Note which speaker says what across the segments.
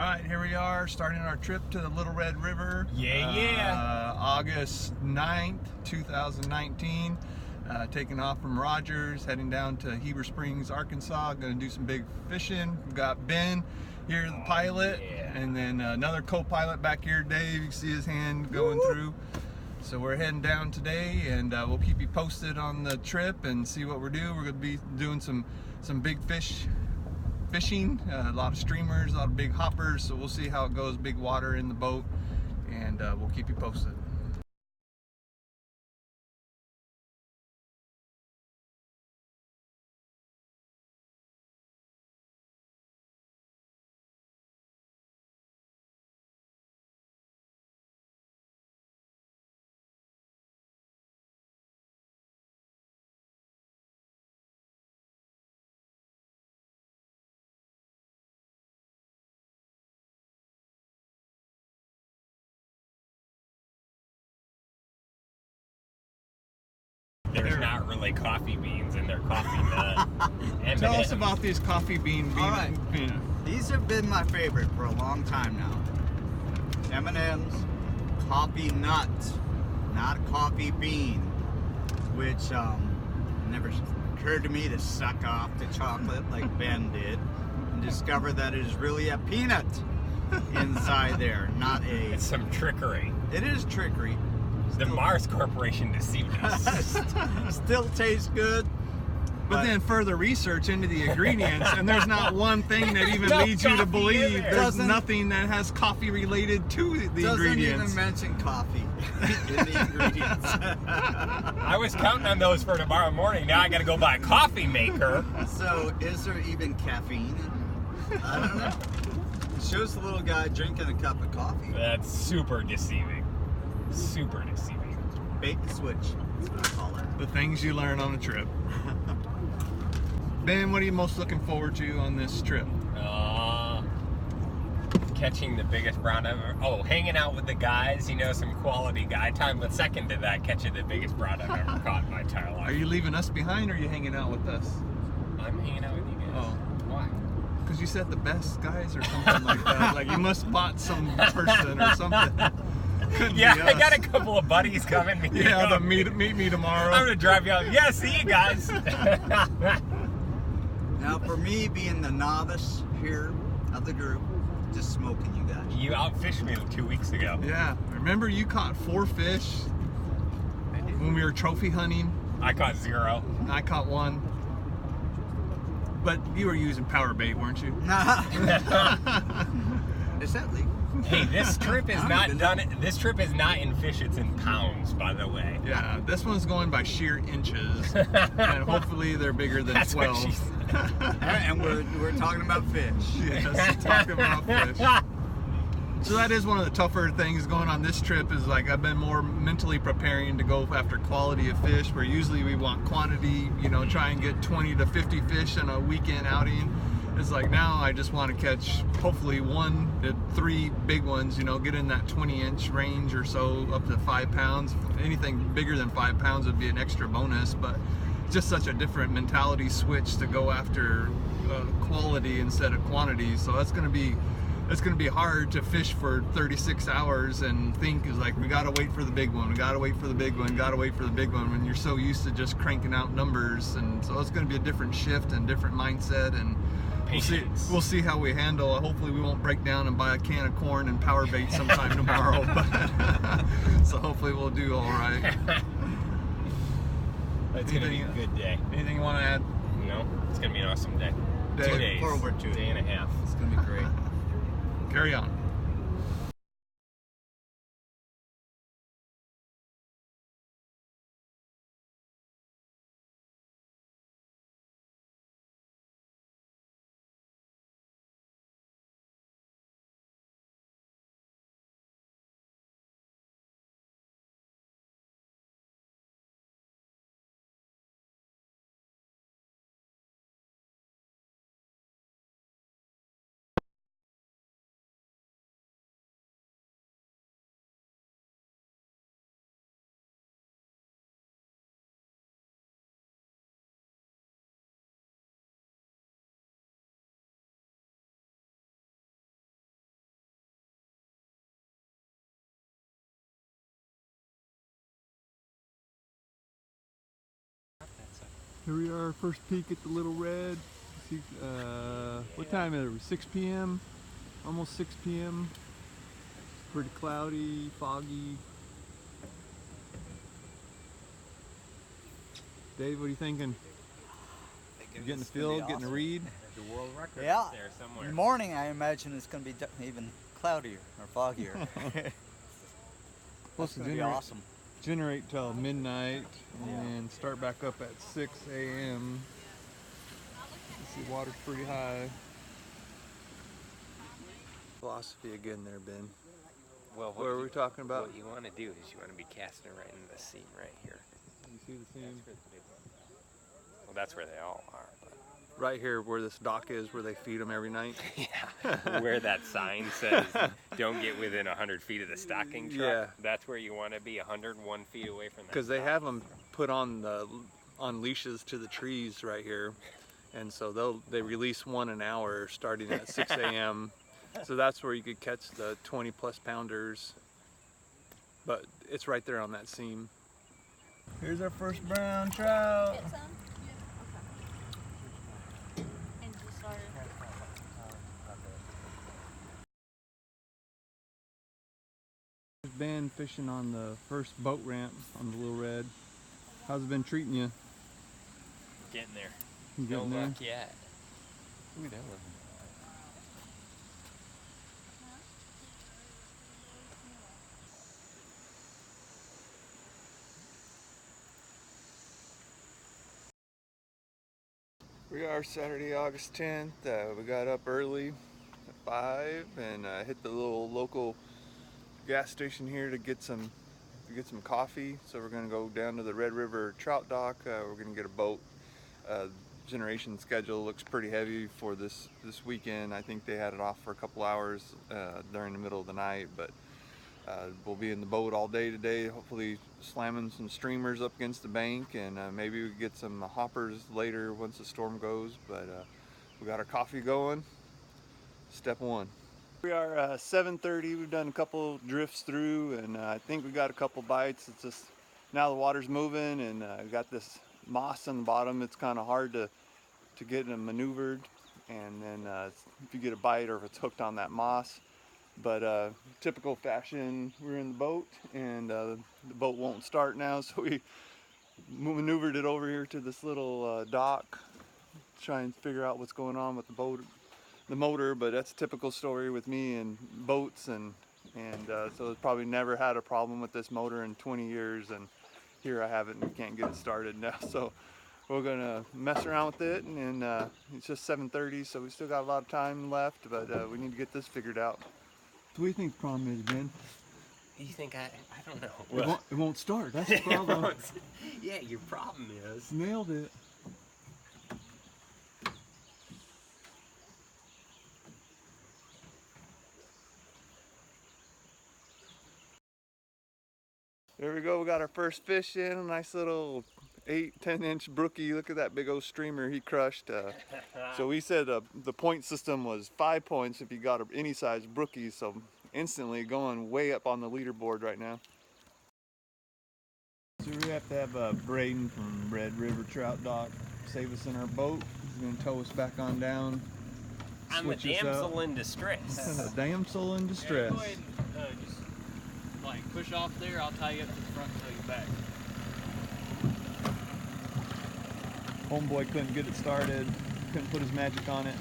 Speaker 1: Alright, here we are starting our trip to the Little Red River. August 9th, 2019. Taking off from Rogers, heading down to Heber Springs, Arkansas. Gonna do some big fishing. We've got Ben here, the pilot, and then another co-pilot back here, Dave. You can see his hand going through. So we're heading down today, and we'll keep you posted on the trip and see what we're doing. We're gonna be doing some big fishing, a lot of streamers, a lot of big hoppers, so we'll see how it goes. Big water in the boat, and we'll keep you posted.
Speaker 2: There's not really coffee beans in their coffee nut.
Speaker 1: Tell us about these coffee bean.
Speaker 3: All right. These have been my favorite for a long time now. M&M's coffee nut, not coffee bean, which never occurred to me to suck off the chocolate like Ben did and discover that it is really a peanut inside there, not a...
Speaker 2: It's some trickery.
Speaker 3: It is trickery.
Speaker 2: The Mars Corporation deceived us.
Speaker 3: Still tastes good.
Speaker 1: But then further research into the ingredients, and there's not one thing that even leads you to believe there's nothing that has coffee related to the ingredients.
Speaker 3: Doesn't even mention coffee in the ingredients.
Speaker 2: I was counting on those for tomorrow morning. Now I gotta go buy a coffee maker.
Speaker 3: So is there even caffeine? I don't know. It shows the little guy drinking a cup of coffee.
Speaker 2: That's super deceiving. Super deceiving.
Speaker 3: Bait and switch, that's what I call it.
Speaker 1: The things you learn on a trip. Ben, what are you most looking forward to on this trip?
Speaker 2: Catching the biggest brown ever. Oh, hanging out with the guys, you know, some quality guy time. But second to that, catching the biggest brown I've ever caught in my entire life.
Speaker 1: Are you leaving us behind, or are you hanging out with us?
Speaker 2: I'm hanging out with you guys.
Speaker 1: Oh.
Speaker 2: Why?
Speaker 1: Because you said the best guys or something like that. Like you must bought some person or something. Couldn't
Speaker 2: Yeah,
Speaker 1: be
Speaker 2: I
Speaker 1: us.
Speaker 2: got a couple of buddies coming.
Speaker 1: Yeah, to meet me tomorrow.
Speaker 2: I'm gonna drive you out. Yeah, see you guys.
Speaker 3: Now for me, being the novice here of the group, just smoking you guys.
Speaker 2: You outfished me 2 weeks ago.
Speaker 1: Yeah, remember you caught 4 fish when we were trophy hunting?
Speaker 2: I caught 0.
Speaker 1: I caught 1. But you were using power bait, weren't you?
Speaker 3: Is that legal?
Speaker 2: Hey, this trip is not done. This trip is not in fish, it's in pounds, by the way.
Speaker 1: Yeah, this one's going by sheer inches. And hopefully they're bigger than
Speaker 2: That's
Speaker 1: 12.
Speaker 2: what she said.
Speaker 3: And we're talking about fish.
Speaker 1: Yes, talking about fish. So that is one of the tougher things going on this trip, is like I've been more mentally preparing to go after quality of fish, where usually we want quantity, you know, try and get 20 to 50 fish in a weekend outing. It's like now I just want to catch hopefully 1 to 3 big ones, you know, get in that 20-inch range or so, up to 5 pounds. Anything bigger than 5 pounds would be an extra bonus, but just such a different mentality switch to go after quality instead of quantity. So it's going to be hard to fish for 36 hours and think is like, we got to wait for the big one, we got to wait for the big one, got to wait for the big one, when you're so used to just cranking out numbers. And so it's going to be a different shift and different mindset, and we'll see how we handle it. Hopefully we won't break down and buy a can of corn and power bait sometime tomorrow. But so hopefully we'll do all right.
Speaker 2: It's going to be a good day.
Speaker 1: Anything you want to add?
Speaker 2: No, it's going to be an awesome day.
Speaker 1: Day.
Speaker 2: 2 days.
Speaker 3: Forward to it.
Speaker 2: Day and a half.
Speaker 3: It's going to be great.
Speaker 1: Carry on. Here we are, first peek at the Little Red. See, what time is it? 6 p.m. Almost 6 p.m. Pretty cloudy, foggy. Dave, what are you thinking? You getting the field, getting a read?
Speaker 2: The world record
Speaker 3: Yeah.
Speaker 2: there
Speaker 3: In
Speaker 2: somewhere.
Speaker 3: the morning, I imagine it's going to be even cloudier or foggier. That's going to be awesome.
Speaker 1: Generate till midnight and start back up at 6 a.m. You see water's pretty high. Philosophy again there, Ben.
Speaker 2: Well,
Speaker 1: What are we talking about?
Speaker 2: What you want to do is you want to be casting right into the seam right here.
Speaker 1: You see the seam?
Speaker 2: Well, that's where they all are. But.
Speaker 1: Right here where this dock is, where they feed them every night.
Speaker 2: Yeah, where that sign says, don't get within 100 feet of the stocking truck.
Speaker 1: Yeah.
Speaker 2: That's where you want to be, 101 feet away from that.
Speaker 1: Because they have them put on leashes to the trees right here. And so they release one an hour starting at 6 a.m. So that's where you could catch the 20 plus pounders. But it's right there on that seam. Here's our first brown trout.
Speaker 4: Get some? Okay. And just start.
Speaker 1: There's Ben fishing on the first boat ramp on the Little Red. How's it been treating you?
Speaker 2: Getting there.
Speaker 1: You
Speaker 2: No
Speaker 1: getting there?
Speaker 2: luck yet. Ooh, that one.
Speaker 1: We are Saturday, August 10th. We got up early at 5 and hit the little local gas station here to get some coffee. So we're gonna go down to the Red River Trout Dock. We're gonna get a boat. Generation schedule looks pretty heavy for this weekend. I think they had it off for a couple hours during the middle of the night, but we'll be in the boat all day today, hopefully slamming some streamers up against the bank, and maybe we get some hoppers later once the storm goes. But we got our coffee going. Step one. We are 7:30. We've done a couple drifts through, and I think we got a couple bites. It's just now the water's moving, and we got this moss on the bottom. It's kind of hard to get them maneuvered, and then if you get a bite or if it's hooked on that moss. But typical fashion, we're in the boat, and the boat won't start now, so we maneuvered it over here to this little dock, try and figure out what's going on with the boat, the motor. But that's a typical story with me and boats, and so it's probably never had a problem with this motor in 20 years, and here I have it and can't get it started now. So we're gonna mess around with it, and it's just 7:30, so we still got a lot of time left, but we need to get this figured out. What do you think the problem is, Ben?
Speaker 2: You think I don't know.
Speaker 1: It won't start. That's the problem.
Speaker 2: Yeah, your problem is.
Speaker 1: Nailed it. There we go. We got our first fish in. A nice little 8-10 inch brookie. Look at that big old streamer he crushed. So we said the point system was 5 points if you got any size brookie. So instantly going way up on the leaderboard right now. So we have to have Braden from Red River Trout Dock save us in our boat. He's going to tow us back on down.
Speaker 2: I'm a damsel in distress.
Speaker 1: A damsel in distress.
Speaker 5: Go ahead and just like push off there. I'll tie you up to the front and tow you back.
Speaker 1: Homeboy couldn't get it started, couldn't put his magic on it.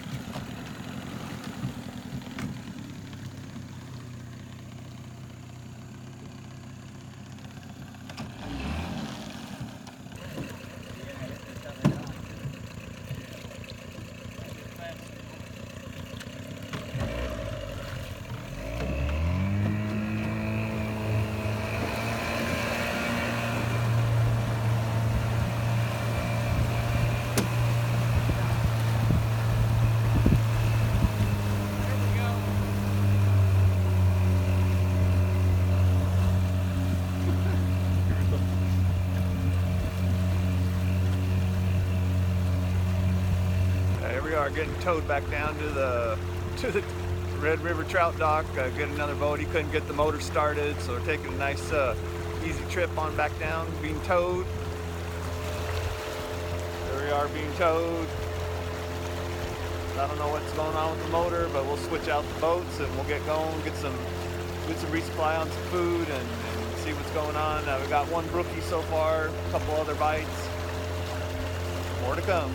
Speaker 1: We are getting towed back down to the Red River Trout Dock. Get another boat. He couldn't get the motor started, so we're taking a nice easy trip on back down, being towed. we are being towed. I don't know what's going on with the motor, but we'll switch out the boats and we'll get going, get some resupply on some food and see what's going on. We got one brookie so far, a couple other bites. More to come.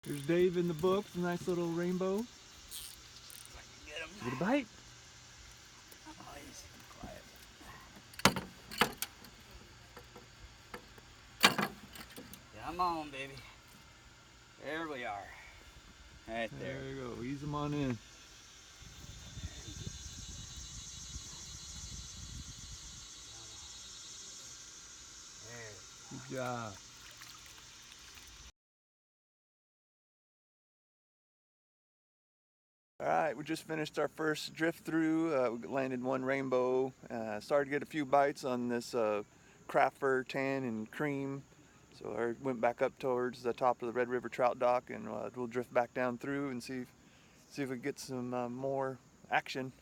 Speaker 1: There's Dave in the books, a nice little rainbow. Get a bite.
Speaker 3: Oh, he's quiet. Come on, baby. There we are. Right there.
Speaker 1: There you go. Ease them on in. Good job. All right, we just finished our first drift through. We landed one rainbow. Started to get a few bites on this craft fur tan and cream. So I went back up towards the top of the Red River Trout Dock, and we'll drift back down through and see if we can get some more action.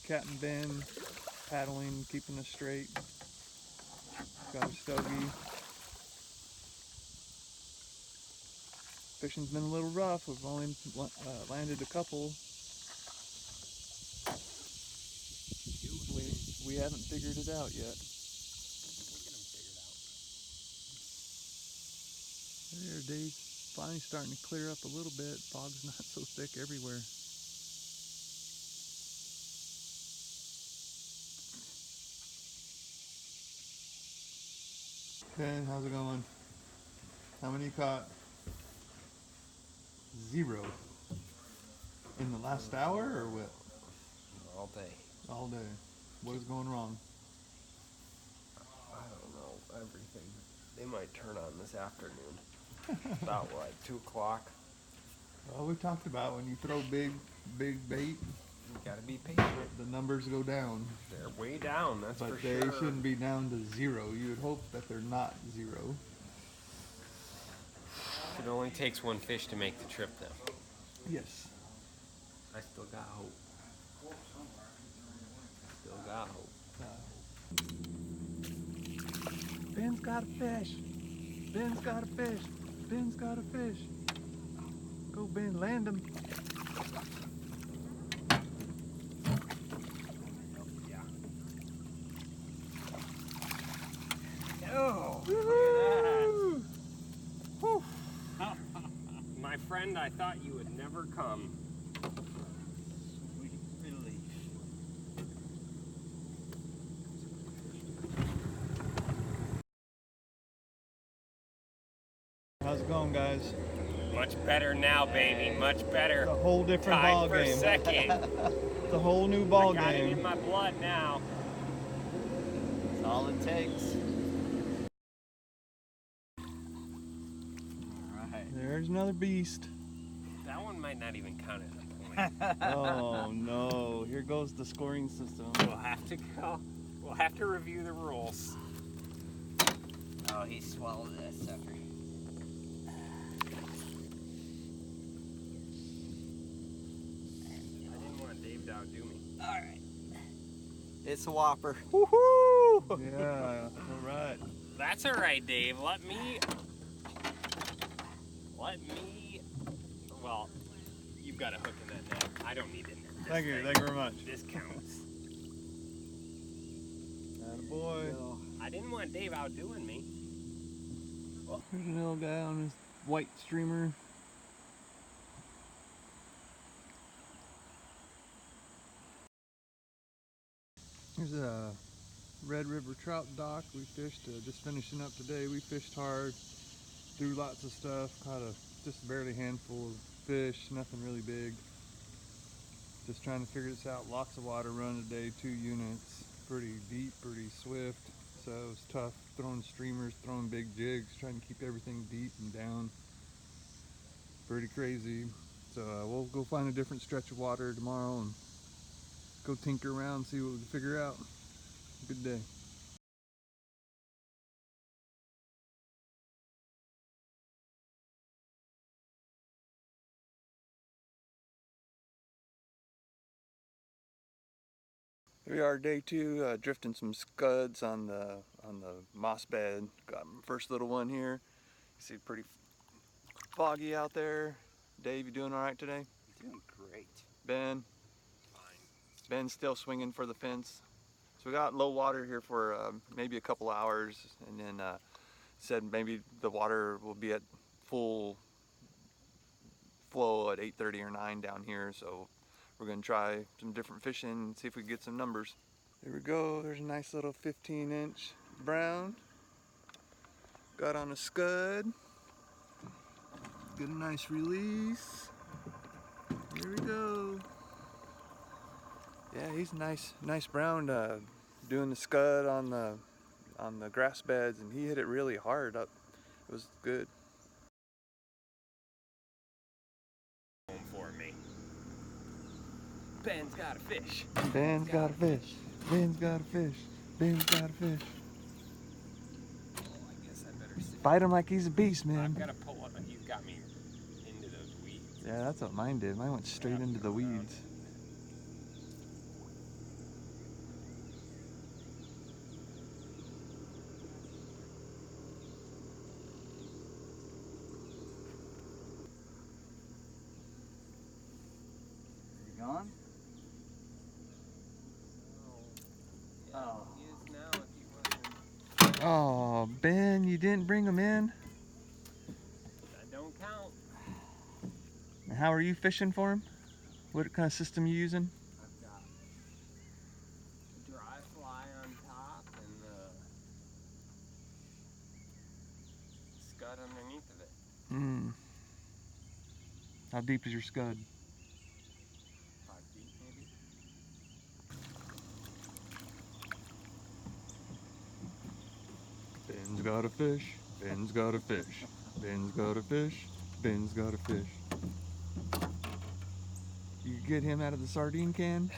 Speaker 1: Captain Ben paddling, keeping us straight. Got a stogie. Fishing's been a little rough. We've only landed a couple. We haven't figured it out yet. There, Dave's finally starting to clear up a little bit. Fog's not so thick everywhere. Ben, how's it going? How many you caught? 0. In the last hour or what?
Speaker 2: All day.
Speaker 1: All day. What is going wrong?
Speaker 2: I don't know. Everything. They might turn on this afternoon. About what? 2 o'clock?
Speaker 1: Well, we talked about when you throw big bait,
Speaker 2: You gotta be patient.
Speaker 1: the numbers go down.
Speaker 2: They're way down, that's
Speaker 1: But
Speaker 2: for
Speaker 1: they
Speaker 2: sure.
Speaker 1: shouldn't be down to 0. You would hope that they're not 0.
Speaker 2: It only takes one fish to make the trip, though.
Speaker 1: Yes.
Speaker 2: I still got hope. Still got hope.
Speaker 1: Ben's got a fish. Ben's got a fish. Ben's got a fish. Go, Ben, land him.
Speaker 2: Oh, look at that. My friend, I thought you would never come.
Speaker 3: Sweet relief.
Speaker 1: How's it going, guys?
Speaker 2: Much better now, baby. Much better.
Speaker 1: It's a whole different
Speaker 2: Tied
Speaker 1: ball
Speaker 2: for
Speaker 1: game.
Speaker 2: second.
Speaker 1: It's a whole new ball
Speaker 2: I got it in
Speaker 1: game.
Speaker 2: my blood now.
Speaker 3: That's all it takes. Alright.
Speaker 1: There's another beast.
Speaker 2: That one might not even count as a point.
Speaker 1: Oh no, here goes the scoring system.
Speaker 2: We'll have to go. We'll have to review the rules.
Speaker 3: Oh, he swallowed that sucker.
Speaker 2: I didn't want Dave to outdo me.
Speaker 3: Alright. It's a whopper.
Speaker 1: Woohoo! Yeah, alright.
Speaker 2: That's alright, Dave. Let me. Well, you've got a hook in that net. I don't need it.
Speaker 1: Thank you very much.
Speaker 2: This counts.
Speaker 1: Attaboy.
Speaker 2: I didn't want Dave outdoing me.
Speaker 1: There's a little guy on his white streamer. Here's a Red River Trout Dock. We fished, just finishing up today. We fished hard, threw lots of stuff, caught just barely a handful of fish, nothing really big. Just trying to figure this out. Lots of water run today, 2 units, pretty deep, pretty swift. So it was tough throwing streamers, throwing big jigs, trying to keep everything deep and down. Pretty crazy. So we'll go find a different stretch of water tomorrow and go tinker around, see what we can figure out. Good day. Here we are, day 2, drifting some scuds on the moss bed. Got my first little one here. You see, pretty foggy out there. Dave, you doing all right today?
Speaker 3: Doing great.
Speaker 1: Ben?
Speaker 2: Fine.
Speaker 1: Ben's still swinging for the fence. So we got low water here for maybe a couple hours, and then said maybe the water will be at full flow at 8:30 or 9 down here. So we're gonna try some different fishing and see if we can get some numbers. There we go. There's a nice little 15-inch brown. Got on a scud. Get a nice release. Here we go. Yeah, he's nice brown. Doing the scud on the grass beds, and he hit it really hard up. It was good.
Speaker 2: Home for me. Ben's got a fish.
Speaker 1: Ben's got a fish. Ben's got a fish. Ben's got a fish.
Speaker 2: Oh, I guess I better sit.
Speaker 1: Fight him like he's a beast, man.
Speaker 2: I've got to pull up, and he's got me into those weeds.
Speaker 1: Yeah, that's what mine did. Mine went straight into the weeds.
Speaker 3: Gone?
Speaker 2: Yeah,
Speaker 3: Oh.
Speaker 2: he is now if he wasn't.
Speaker 1: Oh, Ben, you didn't bring him in?
Speaker 2: That don't count.
Speaker 1: And how are you fishing for him? What kind of system you using?
Speaker 2: I've got dry fly on top and the scud underneath of it.
Speaker 1: Hmm. How deep is your scud?
Speaker 2: 5 feet maybe.
Speaker 1: Ben's got a fish. Ben's got a fish. Ben's got a fish. Ben's got a fish. You get him out of the sardine can?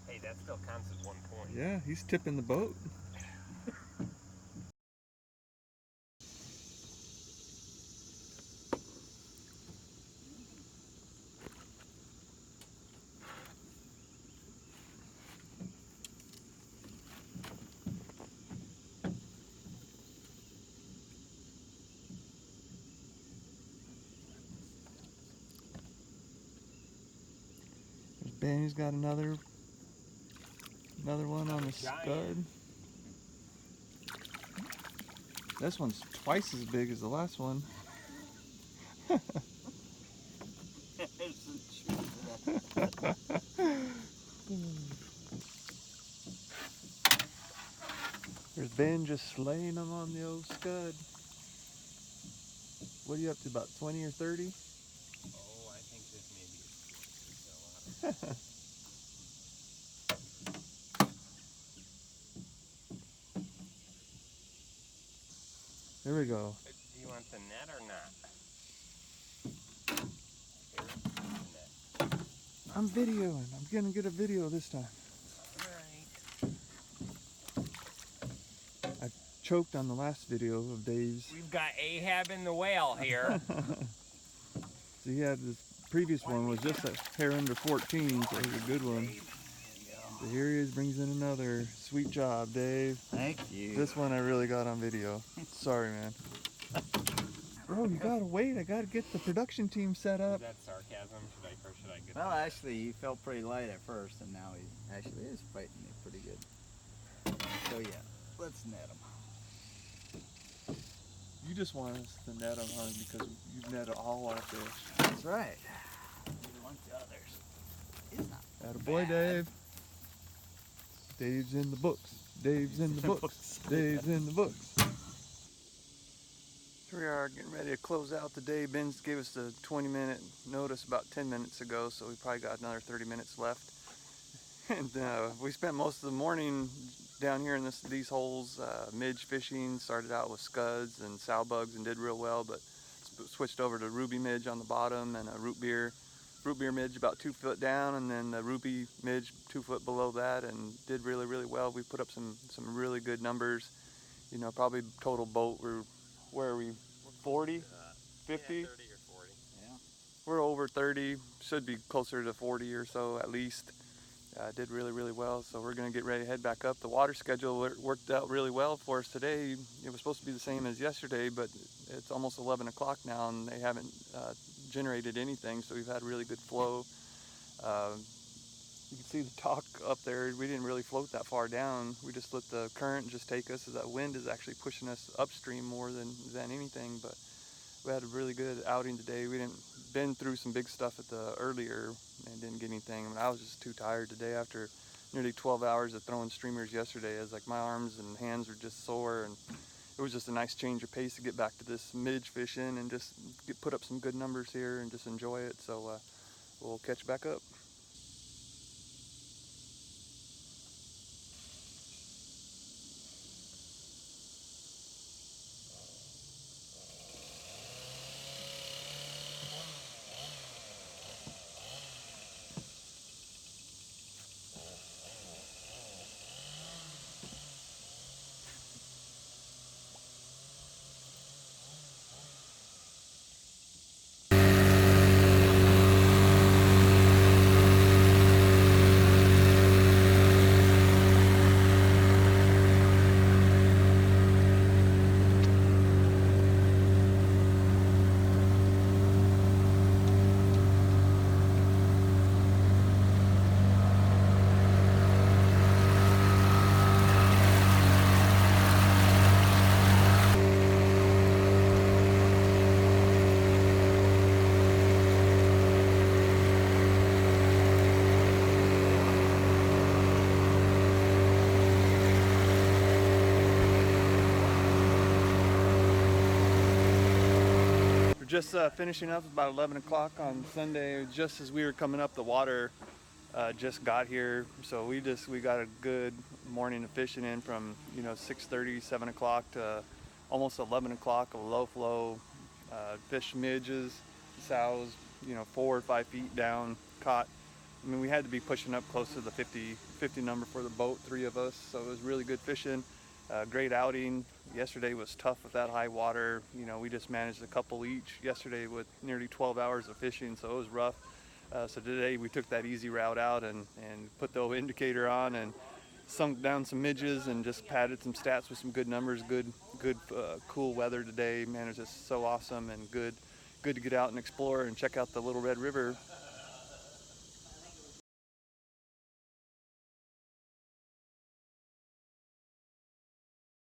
Speaker 2: Hey, that still counts as 1 point.
Speaker 1: Yeah, he's tipping the boat. There's Ben, he's got another one on the scud. This one's twice as big as the last one. There's Ben just slaying them on the old scud. What are you up to, about 20 or 30?
Speaker 2: Oh, I think this maybe is still
Speaker 1: There we go.
Speaker 2: Do you want the net or not? Here's the net.
Speaker 1: I'm videoing. I'm gonna get a video this time.
Speaker 2: Alright.
Speaker 1: I choked on the last video of Dave's.
Speaker 2: We've got Ahab and the whale here.
Speaker 1: So he had this previous one was just a hair under 14, so it was a good one. So here he is, brings in another. Sweet job, Dave.
Speaker 3: Thank you.
Speaker 1: This one I really got on video. Sorry, man. Bro, you gotta wait. I gotta get the production team set
Speaker 2: Is
Speaker 1: up.
Speaker 2: that sarcasm? Should I get
Speaker 3: Well,
Speaker 2: that?
Speaker 3: actually, he felt pretty light at first, and now he actually is fighting me pretty good. So yeah, let's net him.
Speaker 1: You just want us to net them, huh? Because you've netted all our fish.
Speaker 3: That's right. We want the others. It's not
Speaker 1: Attaboy,
Speaker 3: bad.
Speaker 1: Dave. Dave's in the books. Dave's in the books. Dave's in the books. Here we are getting ready to close out the day. Ben gave us the 20-minute notice about 10 minutes ago, so we probably got another 30 minutes left. And we spent most of the morning down here in these holes midge fishing. Started out with scuds and sow bugs and did real well, but switched over to ruby midge on the bottom and a root beer midge about 2 foot down, and then the ruby midge 2 foot below that, and did really well. We put up some really good numbers. You know, probably total boat where are we 40, 50?
Speaker 2: Yeah, 30 or 40.
Speaker 3: Yeah.
Speaker 1: We're over 30, should be closer to 40 or so at least. Did really well, so we're going to get ready to head back up. The water schedule worked out really well for us today. It was supposed to be the same as yesterday, but it's almost 11 o'clock now and they haven't generated anything, so we've had really good flow. You can see the dock up there. We didn't really float that far down. We just let the current just take us, as that wind is actually pushing us upstream more than anything. But we had a really good outing today. We didn't been through some big stuff at the earlier and didn't get anything. I mean, I was just too tired today after nearly 12 hours of throwing streamers yesterday. It's like my arms and hands were just sore, and it was just a nice change of pace to get back to this midge fishing and just put up some good numbers here and just enjoy it. So we'll catch back up. Just finishing up about 11 o'clock on Sunday. Just as we were coming up, the water just got here, so we got a good morning of fishing in from 6:30, 7 o'clock to almost 11 o'clock of low flow. Fish midges, sows, 4 or 5 feet down, caught. I mean, we had to be pushing up close to the 50 number for the boat, 3 of us, so it was really good fishing. Great outing. Yesterday was tough with that high water. We just managed a couple each yesterday with nearly 12 hours of fishing, so it was rough. So today we took that easy route out and put the indicator on and sunk down some midges and just padded some stats with some good numbers. Good cool weather today. Man, it's just so awesome and good to get out and explore and check out the Little Red River.